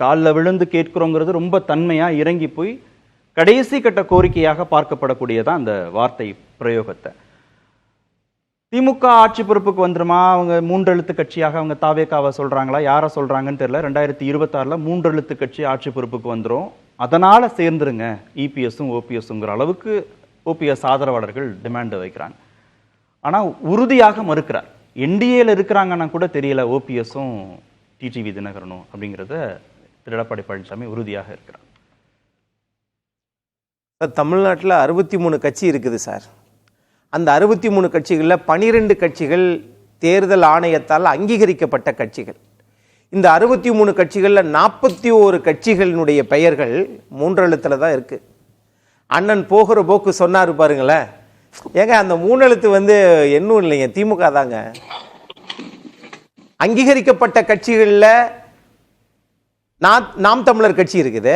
காலில் விழுந்து கேட்கிறோங்கிறது ரொம்ப தன்மையாக இறங்கி போய் கடைசி கட்ட கோரிக்கையாக பார்க்கப்படக்கூடியதான் அந்த வார்த்தை பிரயோகத்தை. திமுக ஆட்சி பொறுப்புக்கு வந்துருமா, அவங்க 3 எழுத்து கட்சியாக அவங்க தாவேக்காவை சொல்றாங்களா, யாரை சொல்றாங்கன்னு தெரியல. 2026 3 எழுத்து கட்சி ஆட்சி பொறுப்புக்கு வந்துடும், அதனால சேர்ந்துருங்க இபிஎஸும் ஓபிஎஸ்ங்கிற அளவுக்கு ஓபிஎஸ் ஆதரவாளர்கள் டிமாண்ட் வைக்கிறாங்க. ஆனால் உறுதியாக மறுக்கிறார். என்டிஏல இருக்கிறாங்கன்னா கூட தெரியல ஓபிஎஸும் டிடிவி தினகரனும் அப்படிங்கிறத திரு எடப்பாடி பழனிசாமி உறுதியாக இருக்கிறார். தமிழ்நாட்டில் 63 கட்சி இருக்குது சார். அந்த 63 கட்சிகளில் 12 கட்சிகள் தேர்தல் ஆணையத்தால் அங்கீகரிக்கப்பட்ட கட்சிகள். இந்த 63 கட்சிகளில் 41 கட்சிகளினுடைய பெயர்கள் 3 எழுத்துல தான் இருக்கு. அண்ணன் போகிற போக்கு சொன்னாரு பாருங்களேன். ஏங்க அந்த 3 எழுத்து என்னும் இல்லைங்க, திமுக தாங்க. அங்கீகரிக்கப்பட்ட கட்சிகளில் நாம் தமிழர் கட்சி இருக்குது,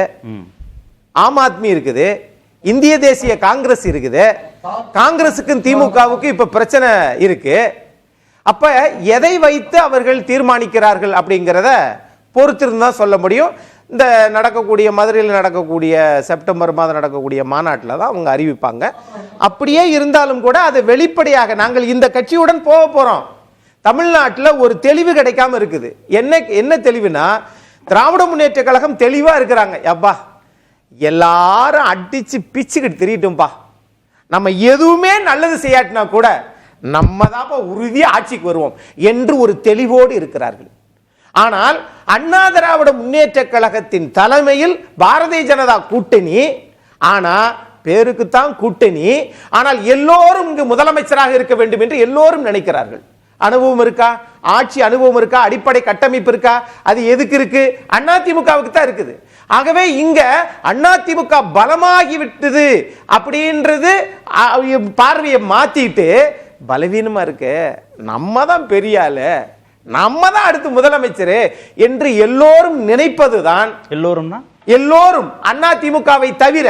ஆம் ஆத்மி இருக்குது, இந்திய தேசிய காங்கிரஸ் இருக்குது. காங்கிரசுக்கும் திமுகவுக்கும் இப்ப பிரச்சனை இருக்கு. அப்ப எதை வைத்து அவர்கள் தீர்மானிக்கிறார்கள் அப்படிங்கிறத பொறுத்திருந்தா சொல்ல முடியும். இந்த நடக்கக்கூடிய மதுரையில் நடக்கக்கூடிய செப்டம்பர் மாதம் நடக்கக்கூடிய மாநாட்டில் தான் அவங்க அறிவிப்பாங்க. அப்படியே இருந்தாலும் கூட அது வெளிப்படையாக நாங்கள் இந்த கட்சியுடன் போக போறோம். தமிழ்நாட்டில் ஒரு தெளிவு கிடைக்காம இருக்குது. என்ன தெளிவுனா, திராவிட முன்னேற்ற கழகம் தெளிவா இருக்கிறாங்க. அப்பா எல்லாரும் அடிச்சு பிச்சுக்கிட்டு திரியட்டும்பா, நம்ம எதுவுமே நல்லது செய்யாட்டினா கூட நம்ம தான் உறுதியா ஆட்சிக்கு வருவோம் என்று ஒரு தெளிவோடு இருக்கிறார்கள். ஆனால் அண்ணா திராவிட முன்னேற்ற கழகத்தின் தலைமையில் பாரதிய ஜனதா கூட்டணி, ஆனா பேருக்குத்தான் கூட்டணி, ஆனால் எல்லோரும் இங்கு முதலமைச்சராக இருக்க வேண்டும் என்று எல்லோரும் நினைக்கிறார்கள். அனுபவம் இருக்கா, ஆட்சி அனுபவம் இருக்கா, அடிப்படை கட்டமைப்பு இருக்கா? அது எதுக்கு இருக்கு? அதிமுகவுக்கு தான் இருக்குது. ஆகவே இங்க அதிமுக பலமாகி விட்டது அப்படின்றது பார்வையை மாத்திட்டு பலவீனமா இருக்கு, நம்ம தான் பெரிய ஆளு, நம்ம தான் அடுத்து முதலமைச்சர் என்று எல்லோரும் நினைப்பதுதான், எல்லோரும் அதிமுகவை தவிர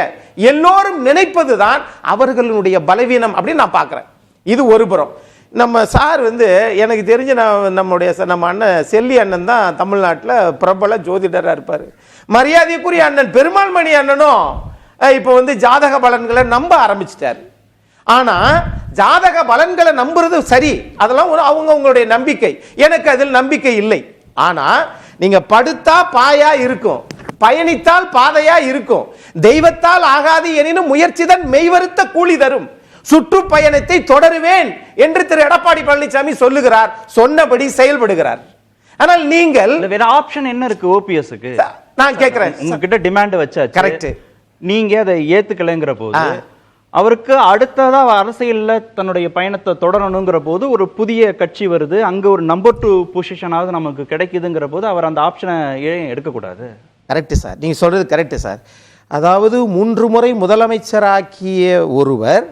எல்லோரும் நினைப்பதுதான் அவர்களுடைய பலவீனம் அப்படின்னு நான் பார்க்கிறேன். இது ஒரு புறம். நம்ம சார் எனக்கு தெரிஞ்ச நம்ம அண்ணன் செல்லி அண்ணன் தான் தமிழ்நாட்டில் பிரபல ஜோதிடராக இருப்பார். மரியாதைக்குரிய அண்ணன் பெருமாள் மணி அண்ணனும் இப்போ ஜாதக பலன்களை நம்ப ஆரம்பிச்சிட்டாரு. ஆனா ஜாதக பலன்களை நம்புறது சரி, அதெல்லாம் அவங்களுடைய நம்பிக்கை. எனக்கு அதில் நம்பிக்கை இல்லை. ஆனா நீங்க படுத்தா பாயா இருக்கும், பயணித்தால் பாதையா இருக்கும். தெய்வத்தால் ஆகாது எனினும் முயற்சிதான் மெய்வருத்த கூலி தரும். சுற்றுப்பயணத்தை தொடருவேன் என்று திரு எடப்பாடி பழனிசாமி சொல்லுகிறார், சொன்னபடி செயல்படுகிறார். ஆனால் நீங்கள் வேற ஆப்ஷன் என்ன இருக்கு ஓபிஎஸ்க்கு? நான் கேட்கிறேன், உங்ககிட்ட டிமாண்ட் வச்சாச்சு, கரெக்ட், நீங்க அதை ஏத்துக்கலைங்கிற போது அவருக்கு அடுத்ததா அரசியல்ல தன்னுடைய பயணத்தை தொடரணுங்கிற போது ஒரு புதிய கட்சி வருது, அங்க ஒரு நம்பர் 2 பொசிஷனாவது நமக்கு கிடைக்குதுங்கிற போது அவர் அந்த ஆப்ஷனை ஏன் எடுக்கக்கூடாது? கரெக்ட் சார், நீங்க சொல்றது கரெக்ட் சார். அதாவது 3 முறை முதலமைச்சராக்கிய ஒருவர்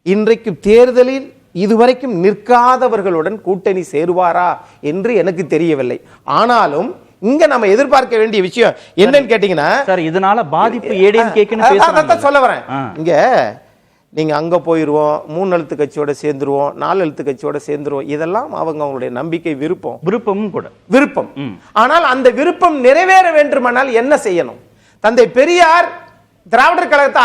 இன்றைக்கு தேர்தலில் இதுவரைக்கும் நிற்காதவர்களுடன் கூட்டணி சேருவாரா என்று எனக்கு தெரியவில்லை. ஆனாலும் இங்க நம்ம எதிர்பார்க்க வேண்டிய விஷயம் என்னன்னு கேட்டீங்கன்னா, சார் இதனால பாதிப்பு ஏடேன்னு கேட்கணும் சொல்ல வரேன். இங்க நீங்க அங்க போயிருவோம், 3 எழுத்து கட்சியோட சேர்ந்துருவோம், 4 எழுத்து கட்சியோட சேர்ந்துருவோம், இதெல்லாம் அவங்களுடைய நம்பிக்கை, விருப்பமும் கூட விருப்பம். ஆனால் அந்த விருப்பம் நிறைவேற வேண்டுமானால் என்ன செய்யணும்? தந்தை பெரியார் திராவிடர் கழகத்தை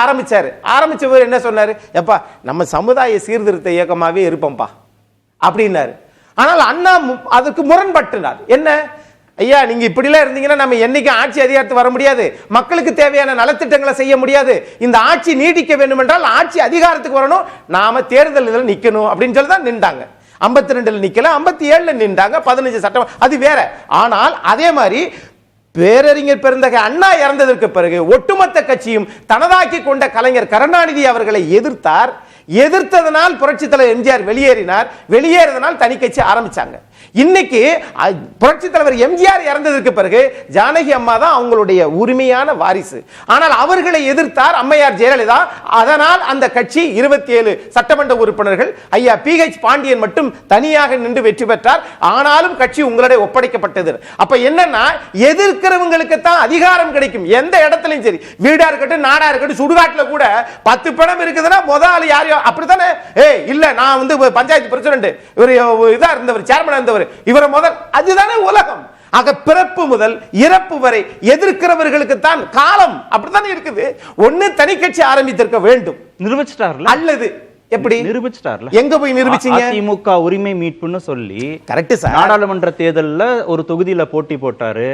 ஆரம்பிச்சவர் என்ன சொன்னாரு? எப்பா நம்ம சமுதாய சீர்திருத்த இயக்கமாவே இருப்போம்பா அப்படின்னாரு. ஆனால் அண்ணா அதுக்கு முரண்பட்டார். என்ன ஐயா, நீங்க இப்படிலாம் இருந்தீங்கன்னா நம்ம என்னைக்கு ஆட்சி அதிகாரத்துக்கு வர முடியாது, மக்களுக்கு தேவையான நலத்திட்டங்களை செய்ய முடியாது. இந்த ஆட்சி நீடிக்க வேண்டும் என்றால் ஆட்சி அதிகாரத்துக்கு வரணும், நாம தேர்தலில் நிக்கணும் அப்படின்னு சொல்லி தான் நின்றாங்க. 52 நிக்கல, 57 நின்றாங்க, 15 சட்டம், அது வேற. ஆனால் அதே மாதிரி பேரறிஞர் பெருந்தகை அண்ணா இறந்ததற்கு பிறகு ஒட்டுமொத்த கட்சியும் தனதாக்கி கொண்ட கலைஞர் கருணாநிதி அவர்களை எதிர்த்தார். எதிர்த்ததனால் புரட்சி தலைவர் எம்ஜிஆர் வெளியேறினால் தனி கட்சி ஆரம்பிச்சாங்க. இன்னைக்கு புரட்சி தலைவர் எம்ஜிஆர் இறந்ததற்கு பிறகு ஜானகி அம்மா தான் அவங்களுடைய உரிமையான வாரிசு. ஆனால் அவர்களை எதிர்த்தார் அம்மையார் ஜெயலலிதா. அதனால் அந்த கட்சி 27 சட்டமன்ற உறுப்பினர்கள், ஐயா PH பாண்டியன் மட்டும் தனியாக நின்று வெற்றி பெற்றார். ஆனாலும் கட்சி உங்களுடைய ஒப்படைக்கப்பட்டது. அப்ப என்னன்னா, எதிர்க்கிறவங்களுக்கு தான் அதிகாரம் கிடைக்கும். எந்த இடத்துலயும் சரி, வீடா இருக்கட்டும், நாடா இருக்கட்டும், சுடுகாட்டுல கூட 10 பணம் இருக்குதுன்னா முதல் யாரையோ அப்படித்தானே, இல்ல நான் பஞ்சாயத்து பிரசிடென்ட், இவர் இதா இருந்தவர், சேர்மனா இருந்தவர், இவரை முதல், அதுதானே உலகம். ஆக பிறப்பு முதல் இறப்பு வரை எதிர்க்கிறவர்களுக்கு தான் காலம் அப்படித்தான் இருக்குது. ஒண்ணு தனி கட்சி ஆரம்பித்திருக்க வேண்டும், நிரூபிச்சிட்டார்ல, அல்லது எப்படி நிரூபிச்சிட்டார்ல, எங்க போய் நிரூபிச்சீங்க? அதிமுக உரிமை மீட்புன்னு சொல்லி கரெக்ட் சார். நாடாளுமன்ற தேர்தல்ல ஒரு தொகுதியில போட்டி போட்டாரு,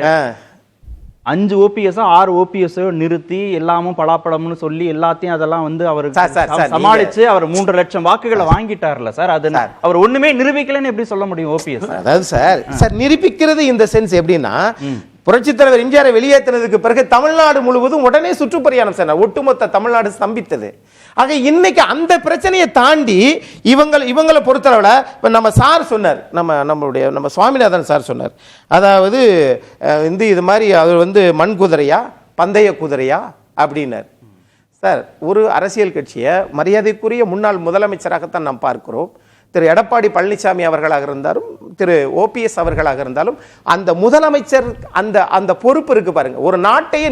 5 OPS 6 OPS நிறுத்தி எல்லாமும் பலாப்பழம்னு சொல்லி எல்லாத்தையும் அதெல்லாம் வந்து அவருக்கு சமாளிச்சு அவர் 3 லட்சம் வாக்குகளை வாங்கிட்டார்ல சார். அது அவர் ஒண்ணுமே நிரூபிக்கலன்னு எப்படி சொல்ல முடியும் OPS? அதாவது சார் நிரூபிக்கிறது இந்த சென்ஸ் எப்படின்னா, புரட்சி தலைவர் எம்ஜிஆரை வெளியேற்றினதுக்கு பிறகு தமிழ்நாடு முழுவதும் உடனே சுற்றுப்பயணம் சென்றார், ஒட்டுமொத்த தமிழ்நாடு ஸ்தம்பித்தது. ஆக இன்னைக்கு அந்த பிரச்சனையை தாண்டி இவங்களை பொறுத்தளவுல இப்ப நம்ம சார் சொன்னார், நம்ம சுவாமிநாதன் சார் சொன்னார், அதாவது இது மாதிரி அவர் வந்து மண் குதிரையா பந்தய குதிரையா அப்படின்னார். சார், ஒரு அரசியல் கட்சியை மரியாதைக்குரிய முன்னாள் முதலமைச்சராகத்தான் நாம் பார்க்கிறோம். திரு எடப்பாடி பழனிசாமி அவர்களாக இருந்தாலும் திரு OPS அவர்களாக இருந்தாலும் அந்த முதலமைச்சர் அந்த பொறுப்பு இருக்கு பாருங்க. ஒரு நாட்டையே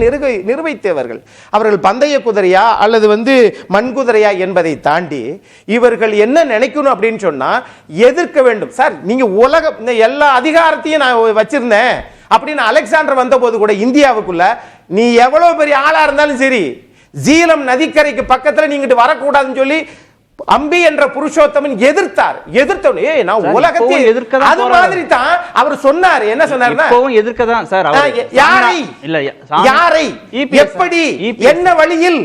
நிர்வகித்தவர்கள். அவர்கள் பந்தய குதிரையா அல்லது வந்து மண்குதிரையா என்பதை தாண்டி இவர்கள் என்ன நினைக்கணும் அப்படின்னு சொன்னா எதிர்க்க வேண்டும். சார், நீங்க எல்லா அதிகாரத்தையும் நான் வச்சிருந்தேன் அப்படின்னு அலெக்சாண்டர் வந்த போது கூட இந்தியாவுக்குள்ள நீ எவ்வளவு பெரிய ஆளா இருந்தாலும் சரி, ஜீலம் நதிக்கரைக்கு பக்கத்துல நீங்க வரக்கூடாதுன்னு சொல்லி அம்பி என்ற புருஷோத்தமன் எதிர்த்தவனே நான் உலகத்தை அது மாதிரி தான் அவர் சொன்னார். என்ன சொன்னார்னா எதிர்க்கதான் சார். யாரை எப்படி என்ன வழியில்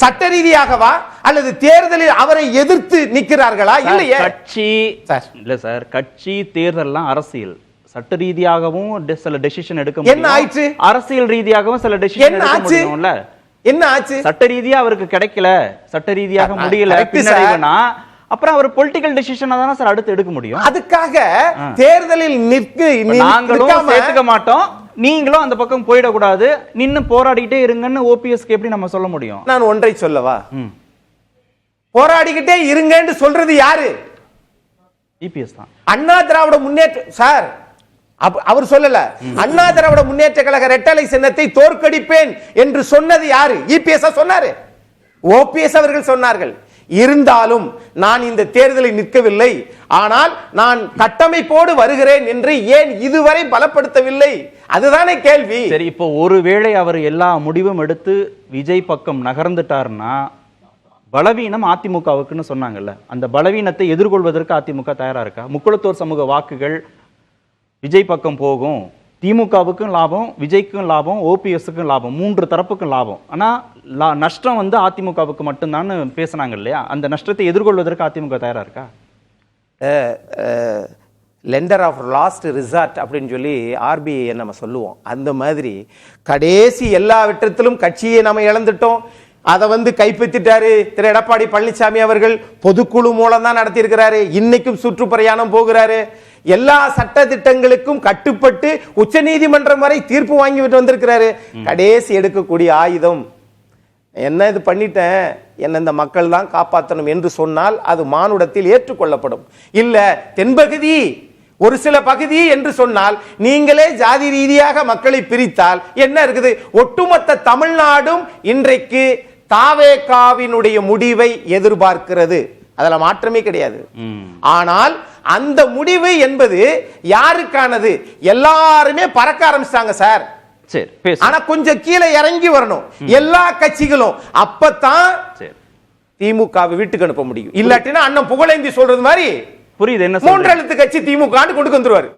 சட்ட ரீதியாகவா அல்லது தேர்தலில் அவரை எதிர்த்து நிற்கிறார்களா? இல்லையே, கட்சி இல்ல சார், கட்சி தேர்தல்லாம் அரசியல், சட்ட ரீதியாகவும் சில டெசிஷன் எடுக்க முடியும். என்ன ஆயிற்று? அரசியல் ரீதியாகவும் சில டெசிஷன் எடுக்க முடியும்ல. என்ன ஆச்சு? சட்ட ரீதியா அவருக்கு கிடைக்கல, சட்ட ரீதியாக முடியல, பின்னடைவுனா அப்புறம் அவர் பொலிட்டிக்கல் டெசிஷன் தானே சார் அடுத்து எடுக்க முடியும். அதுக்காக தேர்தலில் நாங்களும் சேர்த்துக்க மாட்டோம், நீங்களும் அந்த பக்கம் போயிடக்கூடாது, நின்னு போராடிட்டே இருங்கன்னு OPSக்கு எப்படி நம்ம சொல்ல முடியும்? நான் ஒன்றை சொல்லவா, போராடிக்கிட்டே இருங்கன்னு சொல்றது யாரு? EPS தான். அண்ணா திராவிட முன்னேற்ற சார் அவர் சொல்லல, அண்ணா திராவிட முன்னேற்ற கழக இரட்டலை சின்னத்தை தோற்கடிப்பேன் என்று சொன்னது யாரு? EPS சொன்னாரு, OPS அவர்கள் சொன்னார்கள். இருந்தாலும் நான் இந்த தேர்தலை நிற்கவில்லை, ஆனால் நான் கட்டமைப்போடு வருகிறேன் என்று ஏன் இதுவரை பலப்படுத்தவில்லை? அதுதானே கேள்வி. சரி, இப்போ ஒருவேளை அவர் எல்லா முடிவும் எடுத்து விஜய் பக்கம் நகர்ந்துட்டார்னா பலவீனம் அதிமுகவுக்குன்னு சொன்னாங்கல்ல, அந்த பலவீனத்தை எதிர்கொள்வதற்கு அதிமுக தயாரா இருக்கா? முக்குளத்தோர் சமூக வாக்குகள் விஜய் பக்கம் போகும், திமுகவுக்கும் லாபம், விஜய்க்கும் லாபம், OPSக்கும் லாபம், 3 தரப்புக்கும் லாபம். ஆனா நஷ்டம் வந்து அதிமுகவுக்கு மட்டும்தான் பேசினாங்க இல்லையா? அந்த நஷ்டத்தை எதிர்கொள்வதற்கு அதிமுக தயாரா இருக்கா? லெண்டர் ஆஃப் லாஸ்ட் ரிசார்ட் அப்படின்னு சொல்லி RBI நம்ம சொல்லுவோம். அந்த மாதிரி கடைசி எல்லா விட்டத்திலும் கட்சியை நம்ம இழந்துட்டோம், அதை வந்து கைப்பற்றிட்டாரு திரு எடப்பாடி பழனிசாமி அவர்கள். பொதுக்குழு மூலம் தான் நடத்தி இருக்கிறாரு, இன்னைக்கும் சுற்றுப்பிரயாணம் போகிறாரு, எல்லா சட்ட திட்டங்களுக்கும் கட்டுப்பட்டு உச்ச நீதிமன்றம் வரை தீர்ப்பு வாங்கிவிட்டு வந்திருக்கிறாரு. கடைசி எடுக்கக்கூடிய ஆயுதம் என்ன, இது பண்ணிட்டேன், என்ன இந்த மக்கள் தான் காப்பாற்றணும் என்று சொன்னால் அது மானுடத்தில் ஏற்றுக்கொள்ளப்படும். இல்ல தென்பகுதி ஒரு சில பகுதி என்று சொன்னால் நீங்களே ஜாதி ரீதியாக மக்களை பிரித்தால் என்ன இருக்குது? ஒட்டுமொத்த தமிழ்நாடும் இன்றைக்கு தாவேகாவினுடைய முடிவை எதிர்பார்க்கிறது, அதுல மாற்றமே கிடையாது. ஆனால் அந்த முடிவு என்பது யாருக்கானது? எல்லாருமே பறக்க ஆரம்பிச்சாங்க சார். ஆனா கொஞ்சம் கீழே இறங்கி வரணும் எல்லா கட்சிகளும், அப்பதான் திமுகவை வீட்டுக்கு அனுப்ப முடியும். இல்லாட்டினா அண்ணன் புகழேந்தி சொல்றது மாதிரி புரியுது, என்ன 3 எழுத்து கட்சி திமுக கொண்டு வந்துருவாரு.